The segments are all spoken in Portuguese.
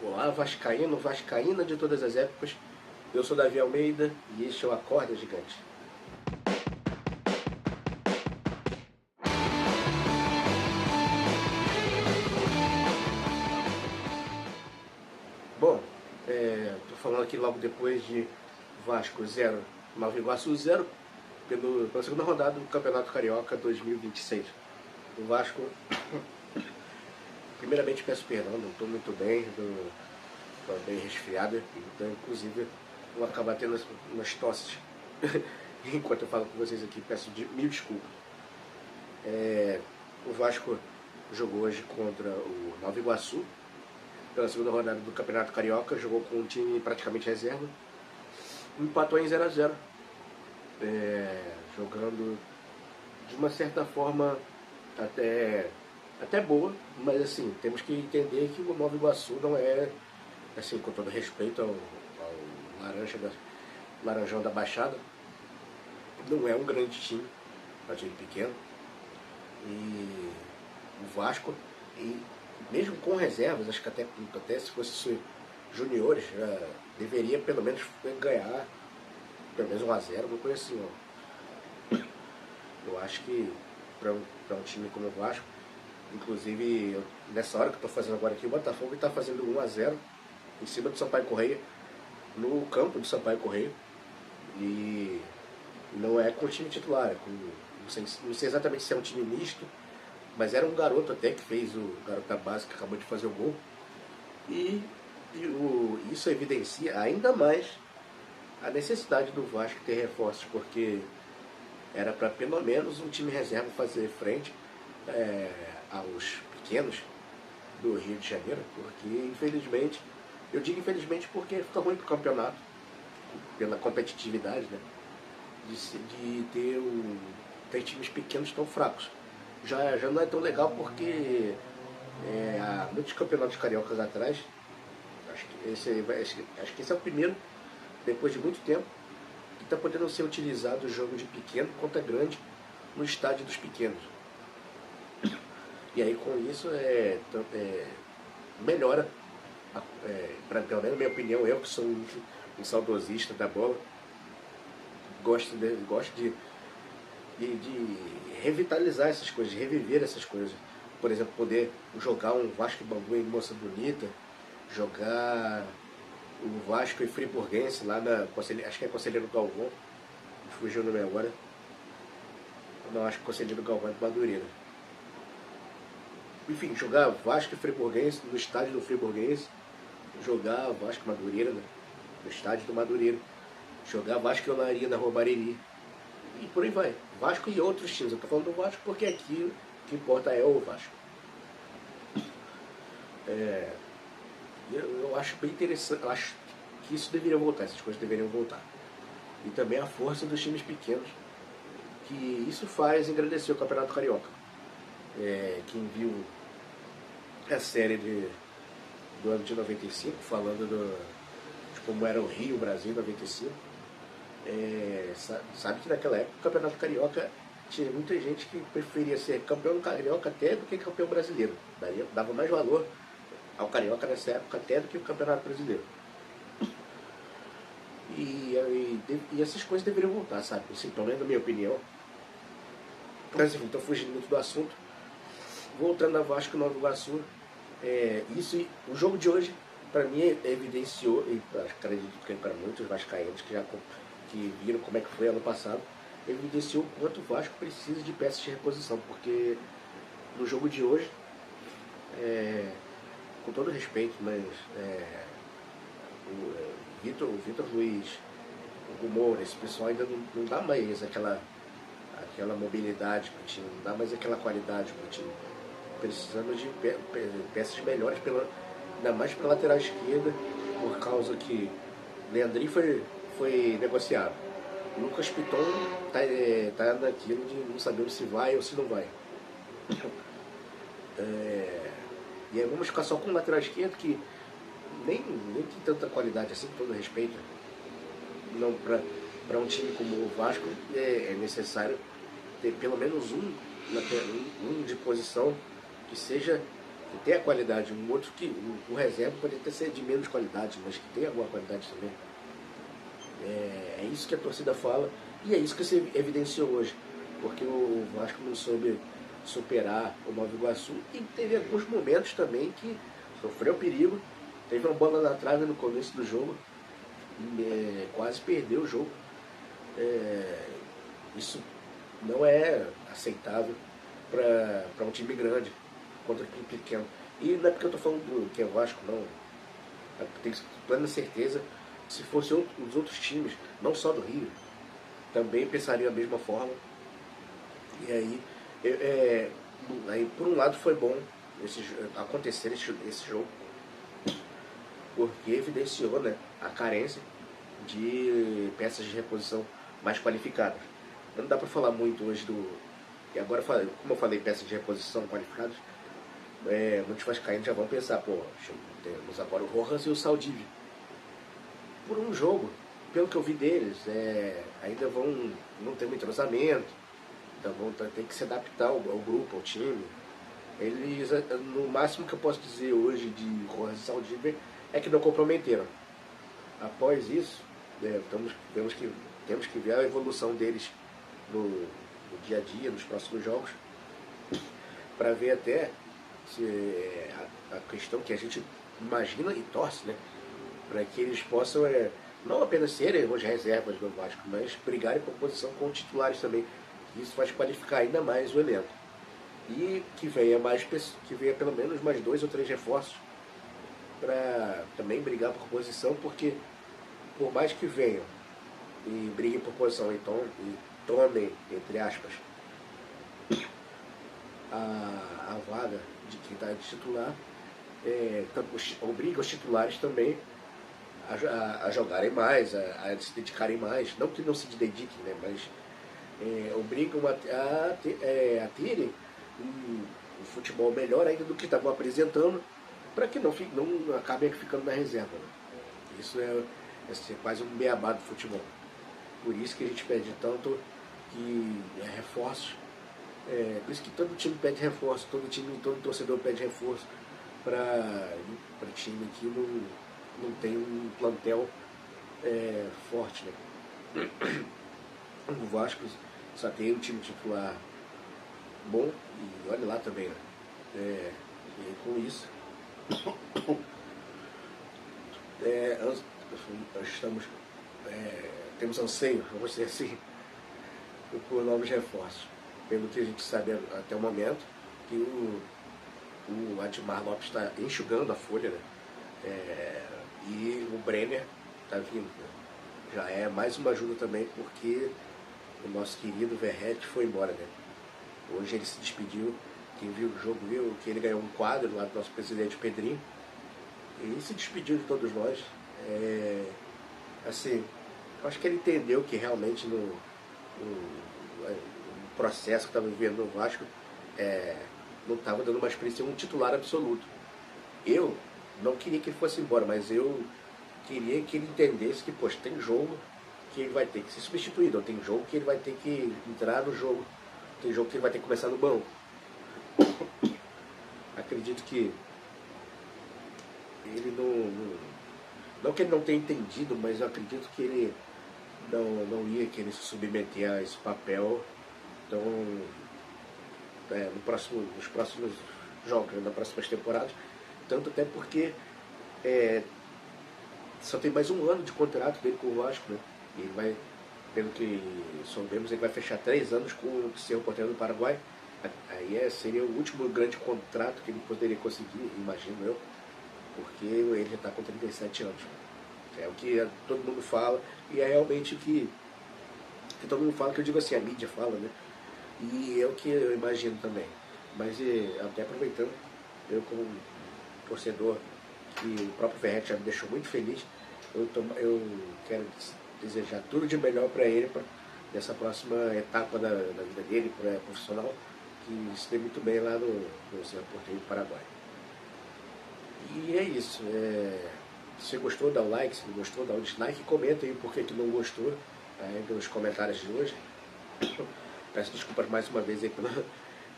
Olá, vascaíno, vascaína de todas as épocas. Eu sou Davi Almeida e este é o Acorda Gigante. Bom, estou falando aqui logo depois de Vasco 0, Nova Iguaçu 0, pela segunda rodada do Campeonato Carioca 2026. O Vasco, primeiramente peço perdão, não estou muito bem, estou bem resfriado, então inclusive vou acabar tendo umas tosses enquanto eu falo com vocês aqui, peço mil desculpas. O Vasco jogou hoje contra o Nova Iguaçu, pela segunda rodada do Campeonato Carioca, jogou com um time praticamente reserva, empatou em 0 a 0, jogando de uma certa forma até boa, mas assim, temos que entender que o Nova Iguaçu não é, assim, com todo respeito ao Laranjão da Baixada, não é um grande time, é um time pequeno, e o Vasco, e mesmo com reservas, acho que até se fosse juniores, já deveria pelo menos ganhar pelo menos 1 a 0, uma coisa assim. Ó. Eu acho que para um time como o Vasco, inclusive nessa hora que eu estou fazendo agora aqui, o Botafogo está fazendo 1 a 0 em cima do Sampaio Corrêa, no campo do Sampaio Corrêa, e não é com o time titular, não sei exatamente se é um time misto, mas era um garoto até que fez, o garoto da base que acabou de fazer o gol, e isso evidencia ainda mais a necessidade do Vasco ter reforços, porque era para pelo menos um time reserva fazer frente aos pequenos do Rio de Janeiro, porque infelizmente, eu digo infelizmente porque fica ruim pro campeonato, pela competitividade, né? De ter times pequenos tão fracos. Já não é tão legal porque há muitos campeonatos cariocas atrás, acho que esse é o primeiro, depois de muito tempo, que está podendo ser utilizado o jogo de pequeno contra grande no estádio dos pequenos. E aí com isso melhora, pelo menos na minha opinião, eu que sou um saudosista da bola, gosto de revitalizar essas coisas, de reviver essas coisas. Por exemplo, poder jogar um Vasco e Bangu em Moça Bonita, jogar o Vasco e Friburguense lá acho que é Conselheiro Galvão, fugiu o nome agora. Não, acho que Conselheiro Galvão é do Madureira. Enfim, jogar Vasco e Friburguense no estádio do Friburguense, jogar Vasco e Madureira no estádio do Madureira, jogar Vasco e Olaria na Rua Bariri, e por aí vai. Vasco e outros times. Eu tô falando do Vasco porque aqui o que importa é o Vasco. Eu acho bem interessante, eu acho que isso deveria voltar, essas coisas deveriam voltar. E também a força dos times pequenos, que isso faz engrandecer o Campeonato Carioca. Quem viu a série do ano de 95, falando de como era o Rio, o Brasil em 95, sabe que naquela época o Campeonato Carioca tinha muita gente que preferia ser campeão carioca até do que campeão brasileiro. Dava mais valor ao carioca nessa época até do que o Campeonato Brasileiro. E essas coisas deveriam voltar, sabe? Assim, pelo menos na minha opinião. Mas enfim, estou fugindo muito do assunto. Voltando a Vasco e Nova Iguaçu, o jogo de hoje, para mim, evidenciou, e acredito que para muitos vascaínos que viram como é que foi ano passado, evidenciou o quanto o Vasco precisa de peças de reposição, porque no jogo de hoje, com todo respeito, mas o Vitor Luiz, o Moura, esse pessoal ainda não dá mais aquela mobilidade para o time, não dá mais aquela qualidade para o time, precisando de peças melhores, ainda mais para a lateral esquerda, por causa que Leandrinho foi negociado. Lucas Piton tá naquilo de não saber se vai ou se não vai. E aí vamos ficar só com o lateral esquerdo, que nem tem tanta qualidade assim, com todo respeito. Não, para um time como o Vasco é necessário ter pelo menos um de posição que seja que tem a qualidade, um outro que o reserva pode até ser de menos qualidade, mas que tem alguma qualidade também. É isso que a torcida fala e é isso que se evidenciou hoje, porque o Vasco não soube superar o Nova Iguaçu e teve alguns momentos também que sofreu perigo, teve uma bola na trave no começo do jogo e quase perdeu o jogo. Isso não é aceitável para um time grande contra um time pequeno. E não é porque eu estou falando que é Vasco, não. Eu tenho plena certeza que se fossem os outros times, não só do Rio, também pensariam da mesma forma. E aí por um lado foi bom acontecer esse jogo, porque evidenciou, né, a carência de peças de reposição mais qualificadas. Não dá para falar muito hoje do... E agora, como eu falei, peças de reposição qualificadas, muitos vascaínos já vão pensar, pô, temos agora o Rojas e o Saldívia. Por um jogo, pelo que eu vi deles, ainda não ter muito entrosamento, então vão ter que se adaptar ao grupo, ao time. Eles, no máximo que eu posso dizer hoje de Rojas e Saldívia é que não comprometeram. Após isso, temos que ver a evolução deles no dia a dia, nos próximos jogos, para ver até se a questão que a gente imagina e torce, né, para que eles possam não apenas serem os reservas do Vasco, mas brigarem por posição com titulares também. Isso vai qualificar ainda mais o elenco. E que venha pelo menos mais 2 ou 3 reforços para também brigar por posição, porque por mais que venham e briguem por posição e tomem, entre aspas, a vaga de quem está de titular, obriga os titulares também a jogarem mais, a se dedicarem mais, não que não se dediquem, né, mas obrigam a terem um futebol melhor ainda do que estavam apresentando, para que não acabem ficando na reserva. Né? Isso é quase um beabá do futebol. Por isso que a gente pede tanto que reforços. Por isso que todo time pede reforço, todo torcedor pede reforço para time que não tem um plantel forte. Né? O Vasco só tem um time titular bom, e olha lá também. Né? E com isso, temos anseio, vamos dizer assim, por novos reforços. Pelo que a gente sabe até o momento, que o Admar Lopes está enxugando a folha, né? E o Brenner está vindo. Né? Já é mais uma ajuda também, porque o nosso querido Verratti foi embora. Né? Hoje ele se despediu. Quem viu o jogo viu que ele ganhou um quadro lá do nosso presidente Pedrinho. Ele se despediu de todos nós. Assim, eu acho que ele entendeu que realmente no processo que estava vivendo no Vasco não estava dando mais para ele ser um titular absoluto. Eu não queria que ele fosse embora, mas eu queria que ele entendesse que, poxa, tem jogo que ele vai ter que ser substituído, ou tem jogo que ele vai ter que entrar no jogo, tem jogo que ele vai ter que começar no banco. Acredito que ele não que ele não tenha entendido, mas eu acredito que ele não ia querer se submeter a esse papel. Então, nos próximos jogos, nas próximas temporadas, tanto até porque só tem mais um ano de contrato dele com o Vasco, né? E ele vai, pelo que soubemos, ele vai fechar 3 anos com o seu porteiro do Paraguai. Aí seria o último grande contrato que ele poderia conseguir, imagino eu, porque ele já está com 37 anos. É o que todo mundo fala, e é realmente o que todo mundo fala, que eu digo assim, a mídia fala, né? E é o que eu imagino também. Mas até aproveitando, eu como torcedor, que o próprio Verratti já me deixou muito feliz, eu quero desejar tudo de melhor para ele, nessa próxima etapa da vida dele, profissional, que se dê muito bem lá no seu porteiro do Paraguai. E é isso. Se você gostou, dá o like, se não gostou, dá o dislike, e comenta aí por que não gostou nos comentários de hoje. Peço desculpas mais uma vez aí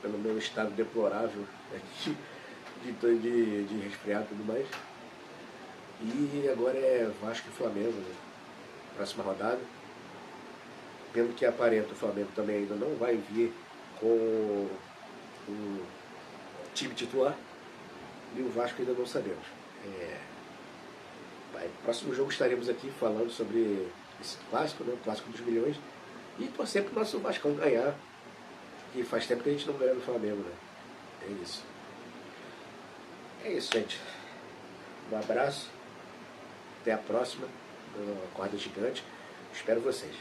pelo meu estado deplorável aqui, de resfriado e tudo mais. E agora é Vasco e Flamengo, né? Próxima rodada. Pelo que aparenta, o Flamengo também ainda não vai vir com o time titular. E o Vasco ainda não sabemos. Próximo jogo estaremos aqui falando sobre esse clássico, né? O clássico dos milhões. E torcer para o nosso Vascão ganhar. Que faz tempo que a gente não ganha no Flamengo, né? É isso. É isso, gente. Um abraço. Até a próxima. Corda Gigante. Espero vocês.